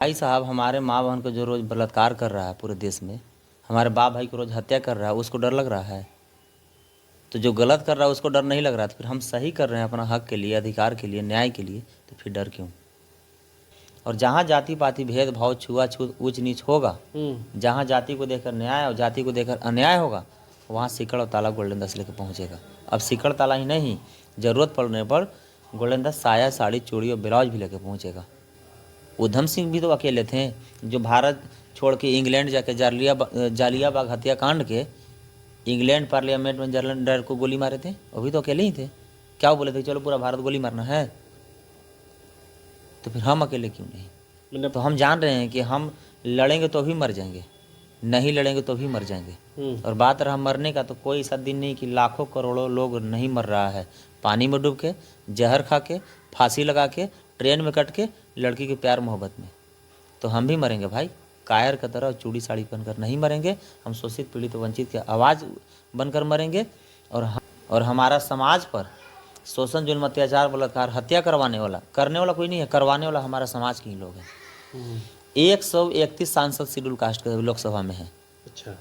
भाई साहब, हमारे माँ बहन को जो रोज़ बलात्कार कर रहा है पूरे देश में, हमारे बाप भाई को रोज़ हत्या कर रहा है, उसको डर लग रहा है? तो जो गलत कर रहा है उसको डर नहीं लग रहा, तो फिर हम सही कर रहे हैं अपना हक के लिए, अधिकार के लिए, न्याय के लिए, तो फिर डर क्यों? और जहाँ जाति पाति भेदभाव छुआछूत ऊंच नीच होगा, जहाँ जाति को देखकर न्याय और जाति को देखकर अन्याय होगा, वहाँ सिकड़ और ताला गोल्डन दास लेकर पहुँचेगा। अब सिकड़ ताला ही नहीं, ज़रूरत पड़ने पर गोल्डन दास साया साड़ी चूड़ी और ब्लाउज भी लेकर पहुँचेगा। उधम सिंह भी तो अकेले थे जो भारत छोड़ के इंग्लैंड जाके जालियाबाग हत्याकांड के इंग्लैंड पार्लियामेंट में जनरल को गोली मारे थे। वो भी तो अकेले ही थे। क्या वो बोले थे चलो पूरा भारत गोली मारना है? तो फिर हम अकेले क्यों नहीं? तो हम जान रहे हैं कि हम लड़ेंगे तो भी मर जाएंगे, नहीं लड़ेंगे तो भी मर जाएंगे। और बात रहा मरने का, तो कोई ऐसा दिन नहीं कि लाखों करोड़ों लोग नहीं मर रहा है। पानी में डूब के, जहर खा के, फांसी लगा के, ट्रेन में कट के, लड़की के प्यार मोहब्बत में। तो हम भी मरेंगे भाई, कायर की तरह चूड़ी साड़ी पहनकर नहीं मरेंगे। हम शोषित पीड़ित वंचित की आवाज़ बनकर मरेंगे। और हमारा समाज पर शोषण जुल्म अत्याचार बलात्कार हत्या करने वाला कोई नहीं है, करवाने वाला हमारा समाज के ही लोग हैं। 131 सांसद शेड्यूल कास्ट के लोकसभा में है। अच्छा।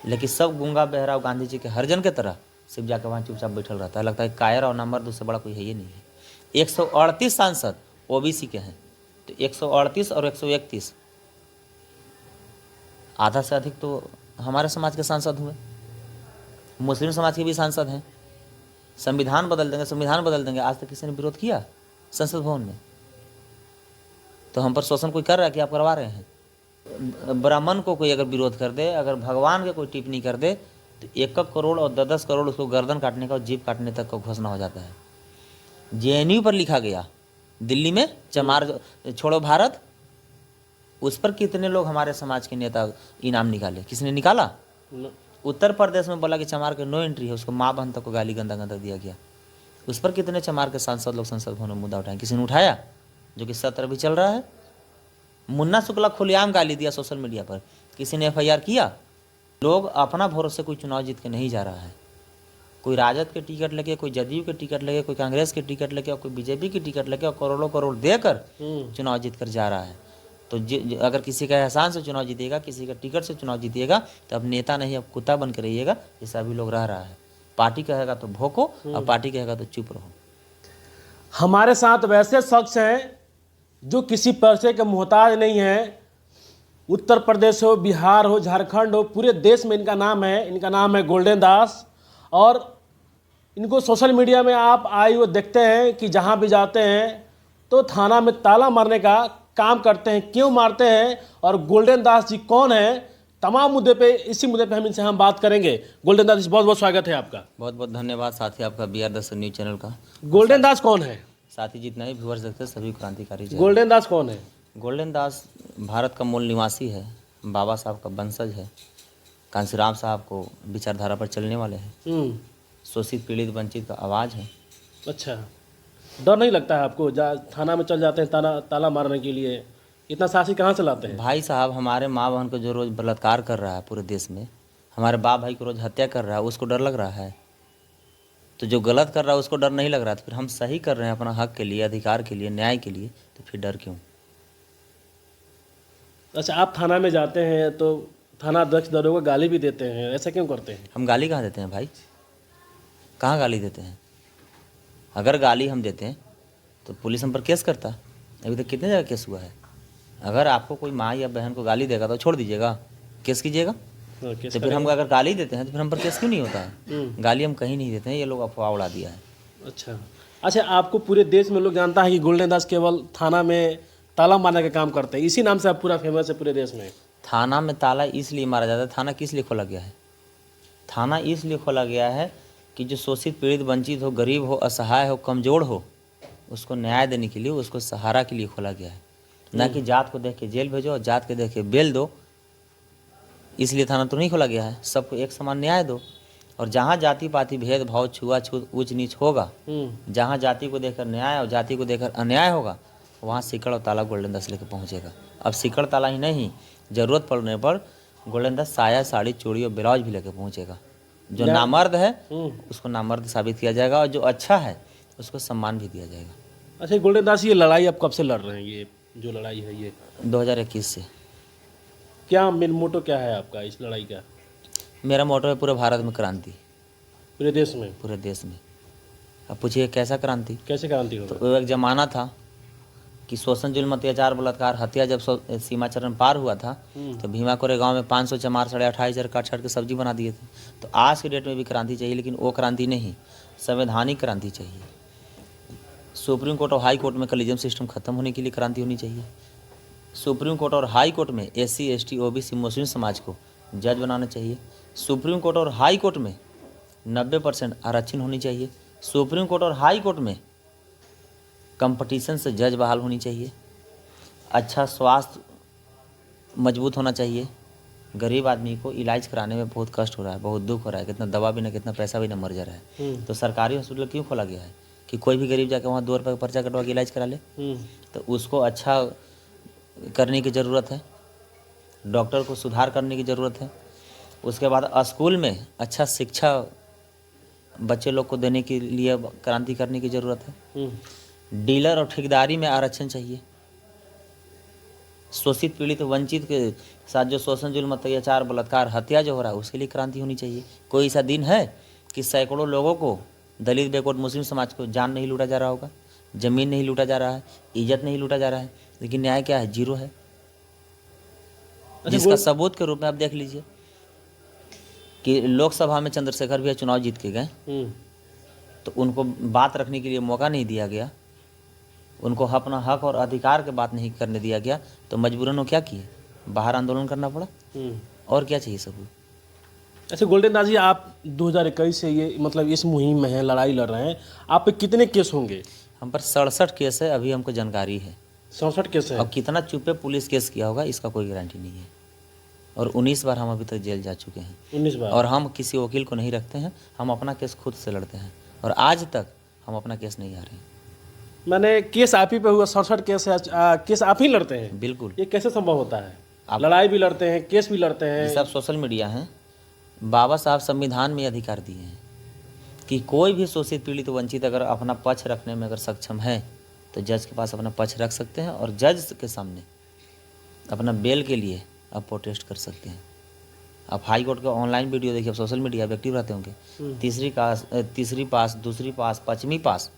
लेकिन सब गूंगा बहरा गांधी जी के हरिजन के तरह सिर्फ जाकर वहाँ चुपचाप बैठल रहता है। लगता है कायर और नंबर उससे बड़ा कोई है ही नहीं है। 138 सांसद ओबीसी के हैं, तो 138 और 131 आधा से अधिक तो हमारे समाज के सांसद हुए। मुस्लिम समाज के भी सांसद हैं। संविधान बदल देंगे, आज तक किसी ने विरोध किया संसद भवन में? तो हम पर शोषण कोई कर रहा है कि आप करवा रहे हैं? ब्राह्मण को कोई अगर विरोध कर दे, अगर भगवान के कोई टिप्पणी कर दे, तो 1 करोड़ और 10 करोड़ उसको गर्दन काटने का और जीभ काटने तक का घोषणा हो जाता है। जेएनयू पर लिखा गया, दिल्ली में चमार छोड़ो भारत, उस पर कितने लोग हमारे समाज के नेता इनाम निकाले? किसने निकाला? उत्तर प्रदेश में बोला कि चमार के नो एंट्री है, उसको माँ बहन तक को गाली गंदा गंदा दिया गया। उस पर कितने चमार के सांसद लोग संसद भवन में मुद्दा उठाए? किसी ने उठाया? जो कि सत्र भी चल रहा है। मुन्ना शुक्ला खुलेआम गाली दिया सोशल मीडिया पर, किसी ने एफआईआर किया? लोग अपना भरोसे कोई चुनाव जीत के नहीं जा रहा है। कोई राजद के टिकट लेके, कोई जदयू के टिकट लेके, कोई कांग्रेस के टिकट लेके और कोई बीजेपी की टिकट लेके और करोड़ों करोड़ देकर चुनाव जीत कर जा रहा है। तो अगर किसी का एहसान से चुनाव जीतेगा, किसी का टिकट से चुनाव जीतिएगा, तो अब नेता नहीं, अब कुत्ता बन के रहिएगा, जैसा अभी लोग रह रहा है। पार्टी कहेगा तो भोंको और पार्टी कहेगा तो चुप रहो। हमारे साथ वैसे शख्स हैं जो किसी पैसे के मोहताज नहीं है। उत्तर प्रदेश हो, बिहार हो, झारखंड हो, पूरे देश में इनका नाम है। इनका नाम है गोल्डन दास। और इनको सोशल मीडिया में आप आए हुए देखते हैं कि जहां भी जाते हैं तो थाना में ताला मारने का काम करते हैं। क्यों मारते हैं और गोल्डन दास जी कौन है, तमाम मुद्दे पे, इसी मुद्दे पे इनसे हम बात करेंगे। गोल्डन दास जी, बहुत बहुत स्वागत है आपका। बहुत बहुत धन्यवाद साथी आपका BR दर्शन न्यूज चैनल का। गोल्डन दास कौन है? साथी जितना ही व्यूअर्स देखते हैं सभी क्रांतिकारी। गोल्डन दास कौन है? गोल्डन दास भारत का मूल निवासी है, बाबा साहब का वंशज है, कांसीराम साहब को विचारधारा पर चलने वाले हैं, शोषित पीड़ित वंचित का आवाज़ है। अच्छा, डर नहीं लगता है आपको? थाना में चल जाते हैं ताला मारने के लिए, इतना साहसी कहाँ से लाते हैं? भाई साहब, हमारे माँ बहन को जो रोज़ बलात्कार कर रहा है पूरे देश में, हमारे बाप भाई को रोज़ हत्या कर रहा है, उसको डर लग रहा है? तो जो गलत कर रहा है उसको डर नहीं लग रहा, तो फिर हम सही कर रहे हैं अपना हक के लिए, अधिकार के लिए, न्याय के लिए, तो फिर डर क्यों? अच्छा, आप थाना में जाते हैं तो थाना अध्यक्ष दरोगा गाली भी देते हैं, ऐसा क्यों करते हैं? हम गाली कहाँ देते हैं भाई? कहाँ गाली देते हैं? अगर गाली हम देते हैं तो पुलिस हम पर केस करता। अभी तक कितने जगह केस हुआ है? अगर आपको कोई माँ या बहन को गाली देगा तो छोड़ दीजिएगा, केस कीजिएगा। तो फिर हम अगर गाली देते हैं तो फिर हम पर केस क्यों नहीं होता है? गाली हम कहीं नहीं देते हैं, ये लोग अफवाह उड़ा दिया है। अच्छा, आपको पूरे देश में लोग जानता है कि गोल्डन दास केवल थाना में ताला मारने का काम करते हैं, इसी नाम से आप पूरा फेमस है पूरे देश में। थाना में ताला इसलिए मारा जाता है, थाना किस लिए खोला गया है? थाना इसलिए खोला गया है कि जो शोषित पीड़ित वंचित हो, गरीब हो, असहाय हो, कमज़ोर हो, उसको न्याय देने के लिए, उसको सहारा के लिए खोला गया है। ना कि जात को देख के जेल भेजो और जात के देख के बेल दो। इसलिए थाना तो नहीं खोला गया है। सबको एक समान न्याय दो। और जहाँ जाति पाति भेदभाव छुआछूत ऊंच नीच होगा, जहाँ जाति को देखकर न्याय और जाति को देखकर अन्याय होगा, वहाँ सिकड़ और ताला गोल्डन दास लेकर पहुँचेगा। अब सिकड़ ताला ही नहीं, ज़रूरत पड़ने पर गोल्डन दास साया साड़ी चूड़ी और ब्लाउज भी लेकर पहुँचेगा। जो नामर्द है उसको नामर्द साबित किया जाएगा और जो अच्छा है उसको सम्मान भी दिया जाएगा। अच्छा गोल्डन दास, ये लड़ाई आप कब से लड़ रहे हैं? ये जो लड़ाई है ये 2021 से। क्या मेन मोटो क्या है आपका इस लड़ाई का? मेरा मोटो है पूरे भारत में क्रांति, पूरे देश में? पूरे देश में। अब पूछिए कैसा क्रांति? कैसे क्रांति होगा? तो एक ज़माना था कि शोषण, जुल्म, अत्याचार, बलात्कार, हत्या जब सीमा चरण पार हुआ था तो भीमा कोरे गांव में 500 चमार 28,500 काट छाट के सब्जी बना दिए थे। तो आज के डेट में भी क्रांति चाहिए, लेकिन वो क्रांति नहीं, संवैधानिक क्रांति चाहिए। सुप्रीम कोर्ट और हाई कोर्ट में कलिजम सिस्टम खत्म होने के लिए क्रांति होनी चाहिए। सुप्रीम कोर्ट और हाई कोर्ट में SC ST OBC मुस्लिम समाज को जज बनाना चाहिए। सुप्रीम कोर्ट और हाई कोर्ट में 90% आरक्षण होनी चाहिए। सुप्रीम कोर्ट और हाई कोर्ट में कंपटीशन से जज बहाल होनी चाहिए। अच्छा स्वास्थ्य मजबूत होना चाहिए। गरीब आदमी को इलाज कराने में बहुत कष्ट हो रहा है, बहुत दुख हो रहा है, कितना दवा भी ना, कितना पैसा भी ना, मर जा रहा है। तो सरकारी हॉस्पिटल क्यों खोला गया है कि कोई भी गरीब जाकर वहाँ 2 रुपये का पर्चा कटवा के इलाज करा ले। तो उसको अच्छा करने की ज़रूरत है, डॉक्टर को सुधार करने की ज़रूरत है। उसके बाद स्कूल में अच्छा शिक्षा बच्चे लोग को देने के लिए क्रांति करने की ज़रूरत है। डीलर और ठेकेदारी में आरक्षण चाहिए। शोषित, पीड़ित, वंचित के साथ जो शोषण, जुल्म, अत्याचार, बलात्कार, हत्या जो हो रहा है उसके लिए क्रांति होनी चाहिए। कोई ऐसा दिन है कि सैकड़ों लोगों को, दलित, बैकवर्ड, मुस्लिम समाज को जान नहीं लूटा जा रहा होगा, ज़मीन नहीं लूटा जा रहा है, इज्जत नहीं लूटा जा रहा है, लेकिन न्याय क्या है? जीरो है। जिसका सबूत के रूप में आप देख लीजिए कि लोकसभा में चंद्रशेखर भैया चुनाव जीत के गए तो उनको बात रखने के लिए मौका नहीं दिया गया, उनको अपना हक और अधिकार के बात नहीं करने दिया गया, तो मजबूरन वो क्या किए? बाहर आंदोलन करना पड़ा। और क्या चाहिए सबूत? अच्छा गोल्डन दास जी, आप 2021 से ये मतलब इस मुहिम में हैं, लड़ाई लड़ रहे हैं, आप पे कितने केस होंगे? हम पर 67 केस है, अभी हमको जानकारी है। 67 केस है? अब कितना चुपे पुलिस केस किया होगा इसका कोई गारंटी नहीं है। और 19 बार हम अभी तक जेल जा चुके हैं। 19 बार? और हम किसी वकील को नहीं रखते हैं, हम अपना केस खुद से लड़ते हैं और आज तक हम अपना केस नहीं हारे हैं। मैंने केस आप ही पे हुआ, 67 केस है, केस आप ही लड़ते हैं? बिल्कुल। ये कैसे संभव होता है? आप लड़ाई भी लड़ते हैं, केस भी लड़ते हैं? सब सोशल मीडिया हैं। बाबा साहब संविधान में अधिकार दिए हैं कि कोई भी शोषित, पीड़ित, वंचित अगर अपना पक्ष रखने में अगर सक्षम है तो जज के पास अपना पक्ष रख सकते हैं और जज के सामने अपना बेल के लिए आप प्रोटेस्ट कर सकते हैं। आप हाई कोर्ट का ऑनलाइन वीडियो देखिए, आप सोशल मीडिया पे एक्टिव रहते होंगे। तीसरी पास, दूसरी पास, 5वीं पास,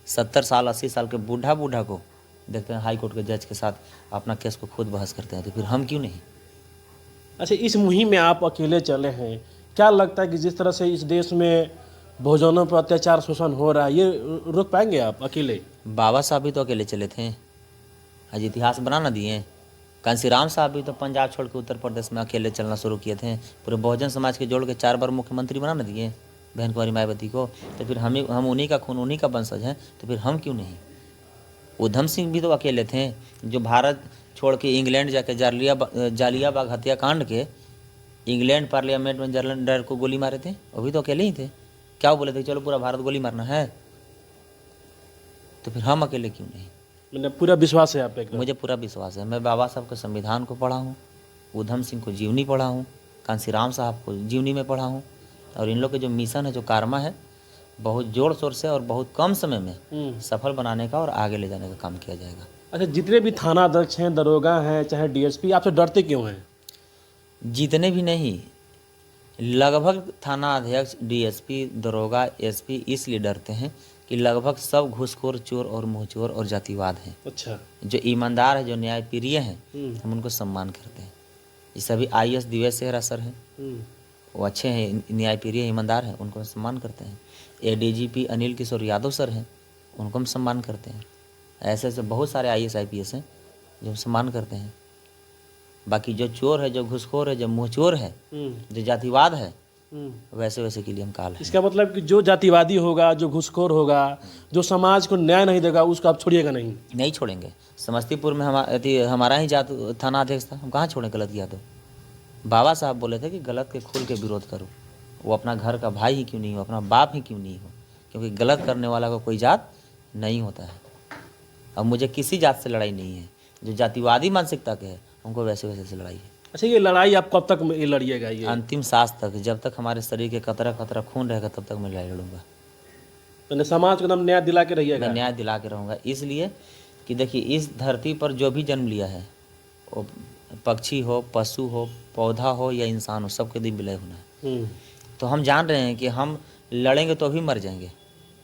70 साल 80 साल के बूढ़ा को देखते हैं हाई कोर्ट के जज के साथ अपना केस को खुद बहस करते हैं, तो फिर हम क्यों नहीं? अच्छा, इस मुहिम में आप अकेले चले हैं, क्या लगता है कि जिस तरह से इस देश में बहुजनों पर अत्याचार, शोषण हो रहा है, ये रोक पाएंगे आप अकेले? बाबा साहब भी तो अकेले चले थे, आज इतिहास बना ना दिए। कांसीराम साहब भी तो पंजाब छोड़ के उत्तर प्रदेश में अकेले चलना शुरू किए थे, पूरे बहुजन समाज के जोड़ के 4 बार मुख्यमंत्री बना ना दिए बहन कुंवरी मायावती को। तो फिर हम उन्हीं का खून, उन्हीं का वंशज हैं, तो फिर हम क्यों नहीं? उधम सिंह भी तो अकेले थे जो भारत छोड़ के इंग्लैंड जाके जालियाबाग हत्याकांड के इंग्लैंड पार्लियामेंट में जनरल डायर को गोली मारे थे, वो भी तो अकेले ही थे। क्या बोले थे? चलो पूरा भारत गोली मारना है, तो फिर हम अकेले क्यों नहीं? मैंने पूरा विश्वास है आप पे? मुझे पूरा विश्वास है। मैं बाबा साहब के संविधान को पढ़ा हूँ, उधम सिंह को जीवनी पढ़ा हूँ, कांसीराम साहब को जीवनी में पढ़ा हूँ, और इन लोग के जो मिशन है, जो कारमा है, बहुत जोर शोर से और बहुत कम समय में सफल बनाने का और आगे ले जाने का काम किया जाएगा। अच्छा, जितने भी थाना अध्यक्ष हैं, दरोगा हैं, चाहे DSP, आपसे डरते क्यों हैं? जितने भी नहीं, लगभग थाना अध्यक्ष, DSP, दरोगा, SP इसलिए डरते हैं कि लगभग सब घूसखोर, चोर और मुँहचोर और जातिवाद हैं। अच्छा। जो ईमानदार है, जो न्यायप्रिय हैं, हम उनको सम्मान करते हैं। ये सभी IAS दिवेश सेहरा सर हैं, वो अच्छे हैं, न्यायप्रिय, ईमानदार हैं, उनको हम सम्मान करते हैं। ADGP अनिल किशोर यादव सर हैं, उनको हम सम्मान करते हैं। ऐसे ऐसे बहुत सारे IAS IPS हैं जो हम सम्मान करते हैं। बाकी जो चोर है, जो घुसखोर है, जो मुँहचोर है, जो जातिवाद है, वैसे वैसे के लिए हम काल हैं। इसका मतलब कि जो जातिवादी होगा, जो घुसखोर होगा, जो समाज को न्याय नहीं देगा, उसको आप छोड़िएगा नहीं? नहीं छोड़ेंगे। समस्तीपुर में हमारा ही थाना अध्यक्ष था, हम कहाँ छोड़ें गलत किया तो? बाबा साहब बोले थे कि गलत के खुल के विरोध करो। वो अपना घर का भाई ही क्यों नहीं हो, अपना बाप ही क्यों नहीं हो, क्योंकि गलत करने वाला को कोई जात नहीं होता है। अब मुझे किसी जात से लड़ाई नहीं है, जो जातिवादी मानसिकता के है उनको वैसे वैसे से लड़ाई है। अच्छा, ये लड़ाई आप कब तक ये लड़िएगा? ये अंतिम सांस तक, जब तक हमारे शरीर के कतरा कतरा खून रहेगा तब तक मैं लड़ाई लड़ूंगा। तो समाज को न्याय दिला के रहिएगा? मैं न्याय दिला के रहूँगा, इसलिए कि देखिए इस धरती पर जो भी जन्म लिया है, वो पक्षी हो, पशु हो, पौधा हो या इंसान हो, सबके दिन विलय होना है। तो हम जान रहे हैं कि हम लड़ेंगे तो भी मर जाएंगे,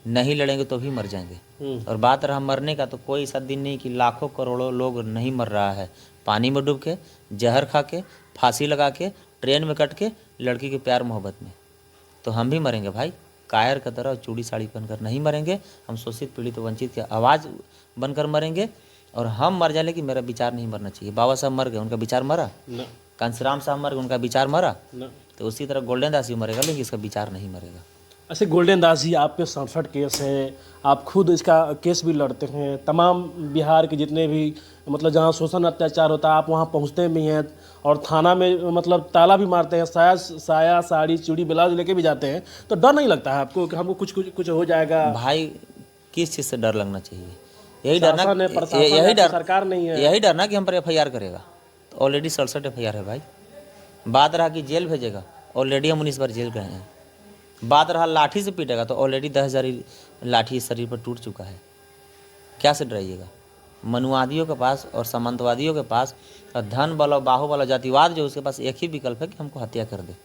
नहीं लड़ेंगे तो भी मर जाएंगे। और बात रहा मरने का, तो कोई ऐसा दिन नहीं कि लाखों करोड़ों लोग नहीं मर रहा है पानी में डूब के, जहर खा के, फांसी लगा के, ट्रेन में कट के, लड़की के प्यार मोहब्बत में। तो हम भी मरेंगे भाई, कायर की तरह चूड़ी साड़ी पहनकर नहीं मरेंगे। हम शोषित, पीड़ित, वंचित की आवाज़ बनकर मरेंगे। और हम मर जाने कि मेरा विचार नहीं मरना चाहिए। बाबा साहब मर गए, उनका विचार मरा। कांसीराम साहब मर गए, उनका विचार मरा। तो उसी तरह गोल्डन दास जी मरेगा, लेकिन इसका विचार नहीं मरेगा। ऐसे गोल्डन दास जी, आप पे 67 केस है, आप खुद इसका केस भी लड़ते हैं। तमाम बिहार के जितने भी मतलब जहाँ शोषण अत्याचार होता है आप वहाँ पहुँचते भी हैं, और थाना में मतलब ताला भी मारते हैं, साया साड़ी चूड़ी ब्लाउज लेके भी जाते हैं। तो डर नहीं लगता है आपको कि हमको कुछ हो जाएगा? भाई किस चीज़ से डर लगना चाहिए? यही डरना, यही डर सरकार नहीं है, यही डरना कि हम पर FIR करेगा। तो ऑलरेडी 67 FIR है भाई। बात रहा कि जेल भेजेगा, ऑलरेडी हम 19 बार जेल गए हैं। बात रहा लाठी से पीटेगा, तो ऑलरेडी 10,000 लाठी शरीर पर टूट चुका है। क्या से डराइएगा? मनुवादियों के पास और सामंतवादियों के पास धन बल और बाहुबल जातिवाद जो, उसके पास एक ही विकल्प है कि हमको हत्या कर दे।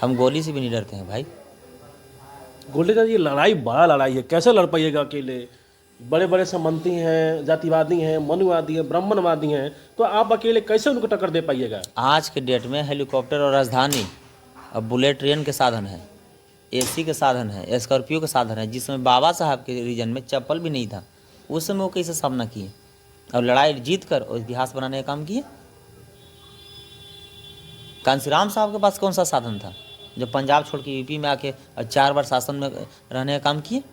हम गोली से भी नहीं डरते हैं भाई। गोल्डन दास, ये लड़ाई बड़ा लड़ाई है, कैसे लड़ पाइएगा अकेले? बड़े बड़े सामंती हैं, जातिवादी हैं, मनुवादी हैं, ब्राह्मणवादी हैं, तो आप अकेले कैसे उनको टक्कर दे पाइएगा? आज के डेट में हेलीकॉप्टर और राजधानी और बुलेट ट्रेन के साधन है, AC के साधन है, स्कॉर्पियो के साधन है, जिसमें बाबा साहब के रीजन में चप्पल भी नहीं था। उस समय वो कैसे सामना किए और लड़ाई जीत कर और इतिहास बनाने का काम किए? कांसीराम साहब के पास कौन सा साधन था जो पंजाब छोड़ के UP में आके 4 बार शासन में रहने का काम किए?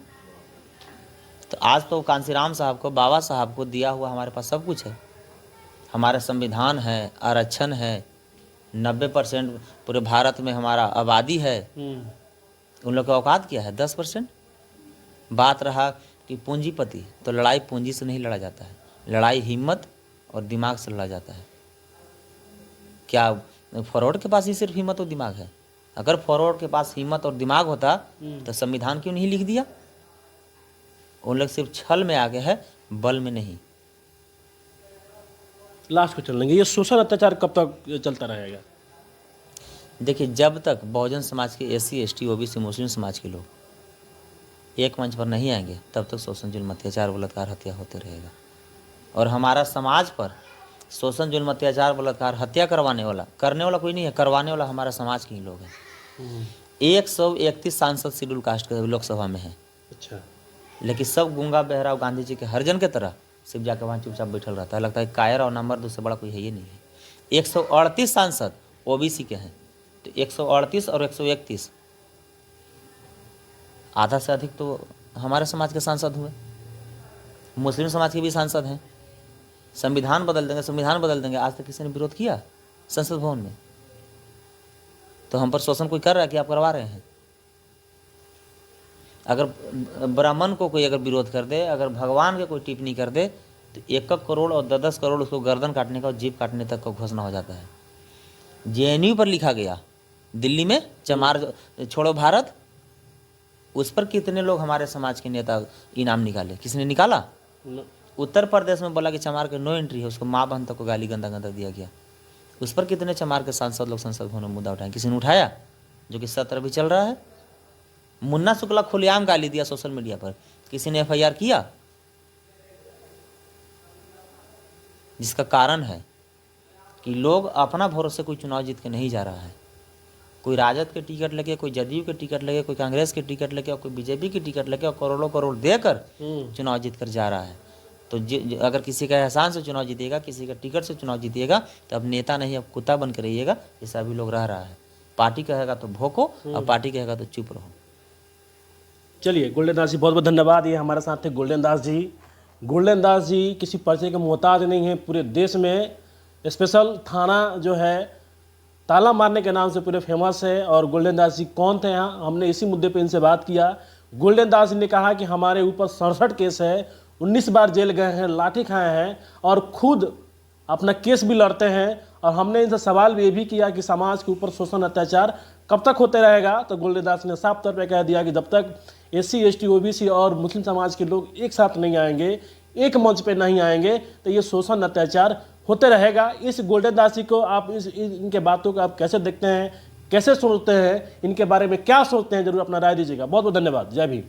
तो आज तो कांसीराम साहब को, बाबा साहब को दिया हुआ हमारे पास सब कुछ है। हमारा संविधान है, आरक्षण है, 90% पूरे भारत में हमारा आबादी है। उन लोग का औकात क्या है? 10%। बात रहा कि पूंजीपति, तो लड़ाई पूंजी से नहीं लड़ा जाता है, लड़ाई हिम्मत और दिमाग से लड़ा जाता है। क्या फॉरवर्ड के पास ही सिर्फ हिम्मत और दिमाग है? अगर फॉरवर्ड के पास हिम्मत और दिमाग होता तो संविधान क्यों नहीं लिख दिया? उन लोग सिर्फ छल में आगे है, बल में नहीं। लास्ट को चल लेंगे, ये शोषण अत्याचार कब तक चलता रहेगा? देखिए, जब तक बहुजन समाज के SC ST OBC मुस्लिम समाज के लोग एक मंच पर नहीं आएंगे, तब तक शोषण जुल्म अत्याचार बलात्कार हत्या होते रहेगा। और हमारा समाज पर शोषण जुल्म अत्याचार बलात्कार हत्या करने वाला कोई नहीं है, करवाने वाला हमारा समाज के ही लोग हैं। 131 सांसद शेड्यूल कास्ट के लोकसभा में है। अच्छा। लेकिन सब गूंगा बहरा और गांधी जी के हरिजन के तरह सिर्फ जाके वहाँ चुपचाप बैठल रहता है। लगता है कायर और नंबर 2 से बड़ा कोई है ही नहीं है। 138 सांसद OBC के हैं, तो 138 और 131, आधा से अधिक तो हमारे समाज के सांसद हुए। मुस्लिम समाज के भी सांसद हैं। संविधान बदल देंगे, आज तक किसी ने विरोध किया संसद भवन में? तो हम पर शोषण कोई कर रहा है कि आप करवा रहे हैं? अगर ब्राह्मण को कोई अगर विरोध कर दे, अगर भगवान के कोई टिप्पणी कर दे, तो 1 करोड़ और 10 करोड़ उसको गर्दन काटने का और जीभ काटने तक का घोषणा हो जाता है। JNU पर लिखा गया, दिल्ली में चमार छोड़ो भारत, उस पर कितने लोग हमारे समाज के नेता इनाम निकाले? किसने निकाला? उत्तर प्रदेश में बोला कि चमार के नो एंट्री है, उसको माँ बहन तक को गाली गंदा गंदा दिया गया। उस पर कितने चमार के सांसद लोग संसद भवन में मुद्दा उठाए? किसी ने उठाया? जो कि सत्र भी चल रहा है। मुन्ना शुक्ला खुलेआम गाली दिया सोशल मीडिया पर, किसी ने FIR किया? जिसका कारण है कि लोग अपना भरोसे कोई चुनाव जीत के नहीं जा रहा है। कोई राजद के टिकट लेके, कोई जदयू के टिकट लेके, कोई कांग्रेस के टिकट लेके और कोई BJP की टिकट लेके और करोड़ों करोड़ देकर चुनाव जीत कर जा रहा है। तो अगर किसी का एहसान से चुनाव जीतिएगा, किसी का टिकट से चुनाव जीतिएगा, तो अब नेता नहीं, अब कुत्ता बन के रहिएगा, जैसा अभी लोग रह रहा है। पार्टी कहेगा तो भोंको और पार्टी कहेगा तो चुप रहो। चलिए गोल्डन दास जी, बहुत बहुत धन्यवाद। ये हमारे साथ थे गोल्डन दास जी। गोल्डन दास जी किसी पर्चे के मोहताज नहीं हैं। पूरे देश में स्पेशल थाना जो है ताला मारने के नाम से पूरे फेमस है। और गोल्डन दास जी कौन थे, यहाँ हमने इसी मुद्दे पे इनसे बात किया। गोल्डन दास जी ने कहा कि हमारे ऊपर 67 केस है, 19 बार जेल गए हैं, लाठी खाए हैं और खुद अपना केस भी लड़ते हैं। और हमने इनसे सवाल भी ये भी किया कि समाज के ऊपर शोषण अत्याचार कब तक होते रहेगा? तो गोल्डन दास ने साफ तौर पे कह दिया कि जब तक SC ST OBC और मुस्लिम समाज के लोग एक साथ नहीं आएंगे, एक मंच पे नहीं आएंगे तो ये शोषण अत्याचार होते रहेगा। इस गोल्डन दासी को आप इनके बातों को आप कैसे देखते हैं, कैसे सोचते हैं, इनके बारे में क्या सोचते हैं, जरूर अपना राय दीजिएगा। बहुत बहुत धन्यवाद। जय भीम।